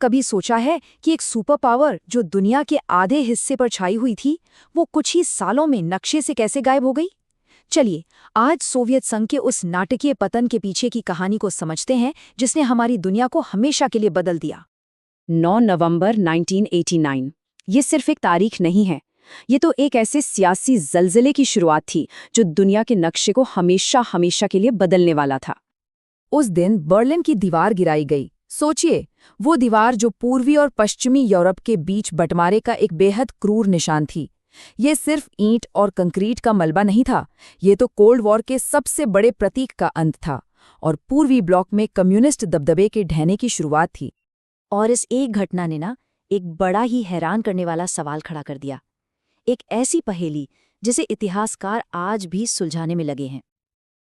कभी सोचा है कि एक सुपर पावर जो दुनिया के आधे हिस्से पर छाई हुई थी, वो कुछ ही सालों में नक्शे से कैसे गायब हो गई? चलिए, आज सोवियत संघ के उस नाटकीय पतन के पीछे की कहानी को समझते हैं, जिसने हमारी दुनिया को हमेशा के लिए बदल दिया। 9 नवंबर 1989। ये सिर्फ एक तारीख नहीं है, ये तो एक ऐसे सियासी जलजले की शुरुआत थी जो दुनिया के नक्शे को हमेशा हमेशा के लिए बदलने वाला था। उस दिन बर्लिन की दीवार गिराई गई। सोचिए, वो दीवार जो पूर्वी और पश्चिमी यूरोप के बीच बंटवारे का एक बेहद क्रूर निशान थी। ये सिर्फ ईंट और कंक्रीट का मलबा नहीं था, ये तो कोल्ड वॉर के सबसे बड़े प्रतीक का अंत था और पूर्वी ब्लॉक में कम्युनिस्ट दबदबे के ढहने की शुरुआत थी। और इस एक घटना ने एक बड़ा ही हैरान करने वाला सवाल खड़ा कर दिया, एक ऐसी पहेली जिसे इतिहासकार आज भी सुलझाने में लगे हैं।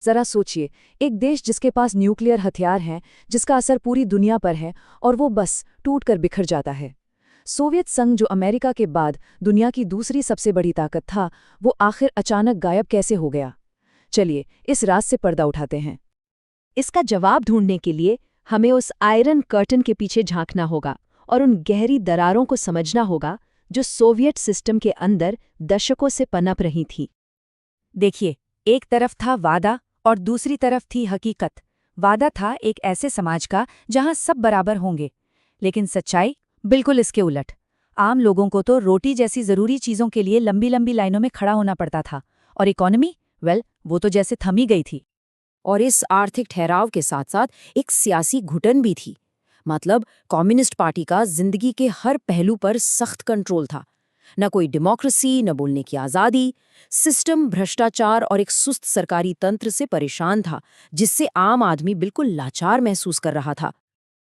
जरा सोचिए, एक देश जिसके पास न्यूक्लियर हथियार हैं, जिसका असर पूरी दुनिया पर है, और वो बस टूटकर बिखर जाता है। सोवियत संघ, जो अमेरिका के बाद दुनिया की दूसरी सबसे बड़ी ताकत था, वो आखिर अचानक गायब कैसे हो गया? चलिए, इस राज से पर्दा उठाते हैं। इसका जवाब ढूंढने के लिए हमें उस आयरन कर्टन के पीछे झांकना होगा और उन गहरी दरारों को समझना होगा जो सोवियत सिस्टम के अंदर दशकों से पनप रही थी। देखिए, एक तरफ था वादा और दूसरी तरफ थी हकीकत। वादा था एक ऐसे समाज का जहां सब बराबर होंगे, लेकिन सच्चाई बिल्कुल इसके उलट। आम लोगों को तो रोटी जैसी जरूरी चीजों के लिए लंबी लंबी लाइनों में खड़ा होना पड़ता था, और इकोनॉमी, वो तो जैसे थमी गई थी। और इस आर्थिक ठहराव के साथ साथ एक सियासी घुटन भी थी। मतलब कम्युनिस्ट पार्टी का जिंदगी के हर पहलू पर सख्त कंट्रोल था। न कोई डेमोक्रेसी, न बोलने की आज़ादी। सिस्टम भ्रष्टाचार और एक सुस्त सरकारी तंत्र से परेशान था, जिससे आम आदमी बिल्कुल लाचार महसूस कर रहा था।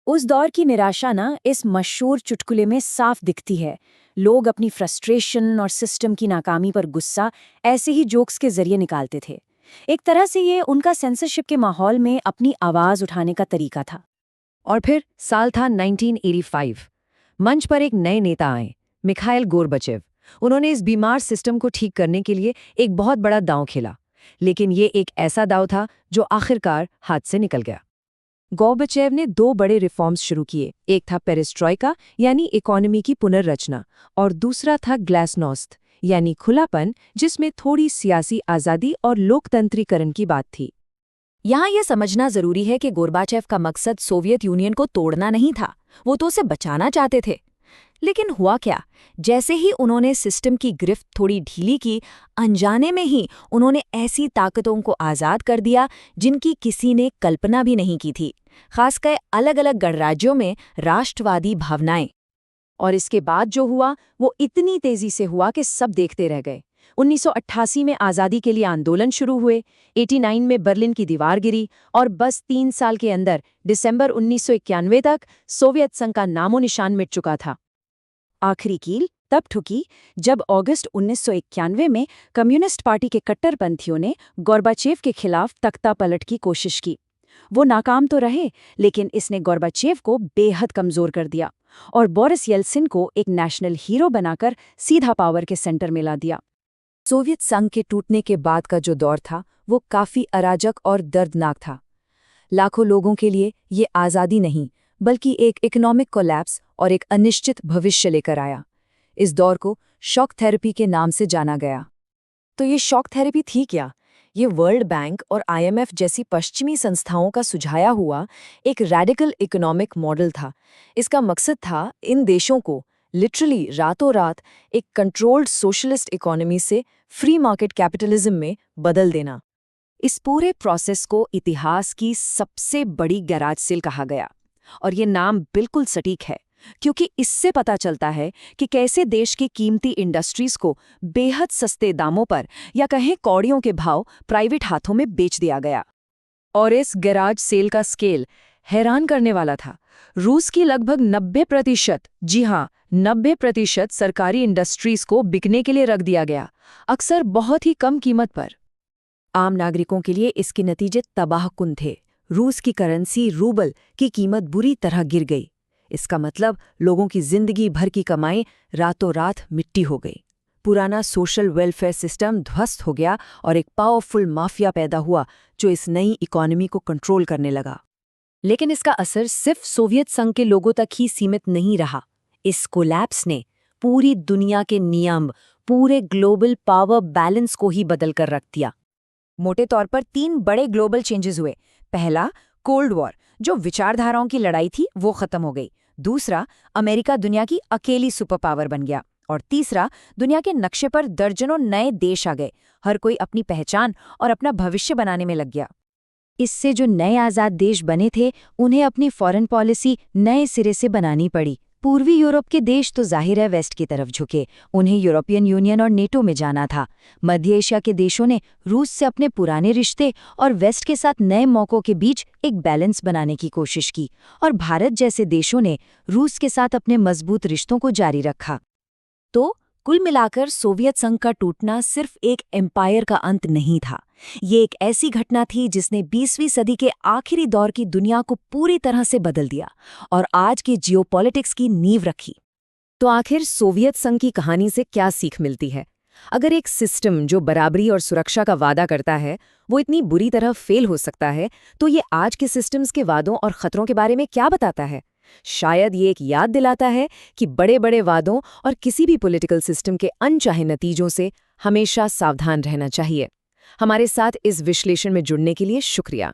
उस दौर की निराशा इस मशहूर चुटकुले में साफ दिखती है। लोग अपनी फ्रस्ट्रेशन और सिस्टम की नाकामी पर गुस्सा ऐसे ही जोक्स के जरिए निकालते थे। एक तरह से ये उनका सेंसरशिप के माहौल में अपनी आवाज उठाने का तरीका था। और फिर साल था 1985। मंच पर एक नए नेता आए, मिखाइल गोर्बाचेव। उन्होंने इस बीमार सिस्टम को ठीक करने के लिए एक बहुत बड़ा दांव खेला, लेकिन ये एक ऐसा दांव था जो आखिरकार हाथ से निकल गया। गोर्बाचेव ने 2 बड़े रिफॉर्म्स शुरू किए। एक था पेरेस्ट्रॉइका, यानी इकोनॉमी की पुनर्रचना, और दूसरा था ग्लासनोस्त, यानी खुलापन, जिसमें थोड़ी सियासी आज़ादी और लोकतंत्रीकरण की बात थी। यहाँ ये समझना जरूरी है कि गोर्बाचेव का मकसद सोवियत यूनियन को तोड़ना नहीं था, वो तो उसे बचाना चाहते थे। लेकिन हुआ क्या, जैसे ही उन्होंने सिस्टम की गिरफ्त थोड़ी ढीली की, अनजाने में ही उन्होंने ऐसी ताकतों को आज़ाद कर दिया जिनकी किसी ने कल्पना भी नहीं की थी, खासकर अलग अलग गणराज्यों में राष्ट्रवादी भावनाएं। और इसके बाद जो हुआ वो इतनी तेजी से हुआ कि सब देखते रह गए। 1988 में आज़ादी के लिए आंदोलन शुरू हुए, 89 में बर्लिन की दीवार गिरी, और बस 3 साल के अंदर दिसंबर 1991 तक सोवियत संघ का नामो निशान मिट चुका था। आखिरी कील तब ठुकी जब अगस्त 1991 में कम्युनिस्ट पार्टी के कट्टरपंथियों ने गोर्बाचेव के खिलाफ तख्ता पलट की कोशिश की। वो नाकाम तो रहे, लेकिन इसने गोर्बाचेव को बेहद कमजोर कर दिया और बोरिस येल्सिन को एक नेशनल हीरो बनाकर सीधा पावर के सेंटर में ला दिया। सोवियत संघ के टूटने के बाद का जो दौर था, वो काफी अराजक और दर्दनाक था। लाखों लोगों के लिए ये आज़ादी नहीं, बल्कि एक इकोनॉमिक कोलैप्स और एक अनिश्चित भविष्य लेकर आया। इस दौर को शॉक थेरेपी के नाम से जाना गया। तो ये शॉक थेरेपी थी क्या? ये वर्ल्ड बैंक और IMF जैसी पश्चिमी संस्थाओं का सुझाया हुआ एक रैडिकल इकोनॉमिक मॉडल था। इसका मकसद था इन देशों को लिटरली रातों रात एक कंट्रोल्ड सोशलिस्ट इकोनॉमी से फ्री मार्केट कैपिटलिज्म में बदल देना। इस पूरे प्रोसेस को इतिहास की सबसे बड़ी गैराज सेल कहा गया, और ये नाम बिल्कुल सटीक है, क्योंकि इससे पता चलता है कि कैसे देश की कीमती इंडस्ट्रीज को बेहद सस्ते दामों पर, या कहें कौड़ियों के भाव, प्राइवेट हाथों में बेच दिया गया। और इस गैराज सेल का स्केल हैरान करने वाला था। रूस की लगभग 90%, जी हाँ 90% सरकारी इंडस्ट्रीज को बिकने के लिए रख दिया गया, अक्सर बहुत ही कम कीमत पर। आम नागरिकों के लिए इसके नतीजे तबाहकुन थे। रूस की करेंसी रूबल की कीमत बुरी तरह गिर गई। इसका मतलब लोगों की जिंदगी भर की कमाई रातों रात मिट्टी हो गई। पुराना सोशल वेलफेयर सिस्टम ध्वस्त हो गया और एक पावरफुल माफिया पैदा हुआ जो इस नई इकोनॉमी को कंट्रोल करने लगा। लेकिन इसका असर सिर्फ सोवियत संघ के लोगों तक ही सीमित नहीं रहा। इस कोलैप्स ने पूरी दुनिया के नियम, पूरे ग्लोबल पावर बैलेंस को ही बदल कर रख दिया। मोटे तौर पर 3 बड़े ग्लोबल चेंजेस हुए। पहला, कोल्ड वॉर, जो विचारधाराओं की लड़ाई थी, वो खत्म हो गई। दूसरा, अमेरिका दुनिया की अकेली सुपर पावर बन गया। और तीसरा, दुनिया के नक्शे पर दर्जनों नए देश आ गए। हर कोई अपनी पहचान और अपना भविष्य बनाने में लग गया। इससे जो नए आज़ाद देश बने थे, उन्हें अपनी फॉरेन पॉलिसी नए सिरे से बनानी पड़ी। पूर्वी यूरोप के देश तो जाहिर है वेस्ट की तरफ झुके, उन्हें यूरोपियन यूनियन और नेटो में जाना था। मध्य एशिया के देशों ने रूस से अपने पुराने रिश्ते और वेस्ट के साथ नए मौकों के बीच एक बैलेंस बनाने की कोशिश की, और भारत जैसे देशों ने रूस के साथ अपने मजबूत रिश्तों को जारी रखा। तो कुल मिलाकर सोवियत संघ का टूटना सिर्फ एक एम्पायर का अंत नहीं था। ये एक ऐसी घटना थी जिसने 20वीं सदी के आखिरी दौर की दुनिया को पूरी तरह से बदल दिया और आज के जियोपॉलिटिक्स की नींव रखी। तो आखिर सोवियत संघ की कहानी से क्या सीख मिलती है? अगर एक सिस्टम जो बराबरी और सुरक्षा का वादा करता है वो इतनी बुरी तरह फेल हो सकता है, तो ये आज के सिस्टम्स के वादों और खतरों के बारे में क्या बताता है? शायद ये एक याद दिलाता है कि बड़े बड़े वादों और किसी भी पॉलिटिकल सिस्टम के अनचाहे नतीजों से हमेशा सावधान रहना चाहिए। हमारे साथ इस विश्लेषण में जुड़ने के लिए शुक्रिया।